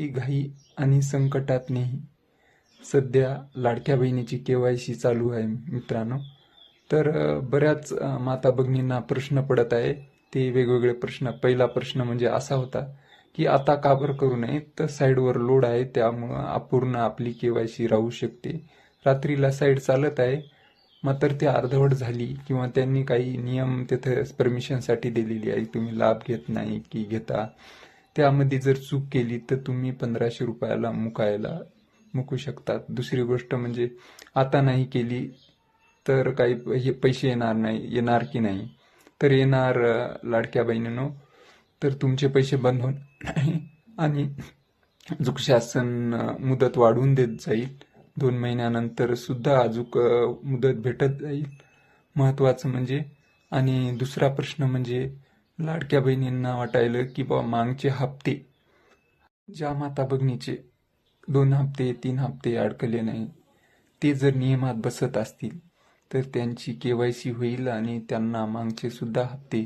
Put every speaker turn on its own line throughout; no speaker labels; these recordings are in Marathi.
ती घाई आणि संकटातही. सध्या लाडक्या बहिणीची KYC चालू आहे मित्रांनो. तर बऱ्याच माता भगिनींना प्रश्न पडत आहे. ते वेगवेगळे प्रश्न. पहिला प्रश्न म्हणजे असा होता की आता का बरं करू नये, तर साईडवर लोड आहे त्यामुळं अपूर्ण आपली KYC राहू शकते. रात्रीला साईड चालत आहे मात्र ती अर्धवट झाली किंवा त्यांनी काही नियम तिथे परमिशनसाठी दिलेली आहे, तुम्ही लाभ घेत नाही की घेता, त्यामध्ये जर चूक केली तर तुम्ही 1500 रुपयाला मुकू शकतात. दुसरी गोष्ट म्हणजे आता नाही केली तर काही हे पैसे येणार की नाही, तर येणार लाडक्या बहिणींनो. तर तुमचे पैसे बंद होणार नाही आणि अजून शासन मुदत वाढवून देत जाईल. 2 महिन्यानंतर सुद्धा अजून मुदत भेटत जाईल महत्त्वाचं म्हणजे. आणि दुसरा प्रश्न म्हणजे लाडक्या बहिणींना वाटायलं की बा मागचे हप्ते, ज्या माता भगिनीचे 2 हप्ते 3 हप्ते अडकले नाही, ते जर नियमात बसत असतील तर त्यांची KYC होईल आणि त्यांना मागचे सुद्धा हप्ते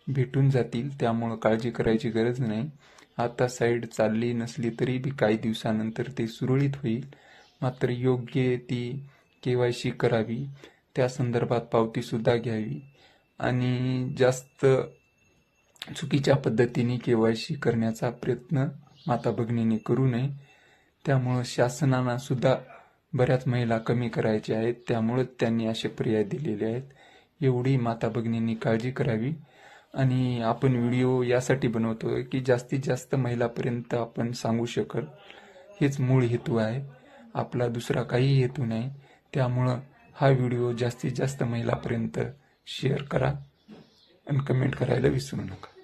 भेटून जातील. त्यामुळं काळजी करायची गरज नाही. आता साईड चालली नसली तरी बी काही दिवसानंतर ते सुरळीत होईल. मात्र योग्य ती KYC करावी, त्या संदर्भात पावतीसुद्धा घ्यावी आणि जास्त चुकीच्या पद्धतीने KYC करण्याचा प्रयत्न माता भगिनींनी करू नये. त्यामुळं शासनाला सुद्धा बऱ्याच महिला कमी करायच्या आहेत, त्यामुळे त्यांनी असे पर्याय दिलेले आहेत. एवढी माता भगिनींनी काळजी करावी. आणि आपण व्हिडिओ यासाठी बनवतोय की जास्तीत जास्त महिलापर्यंत आपण सांगू शकल, हेच मूळ हेतू आहे आपला, दुसरा काही हेतू नाही. त्यामुळं हा व्हिडिओ जास्तीत जास्त महिलापर्यंत शेअर करा आणि कमेंट करायला विसरू नका.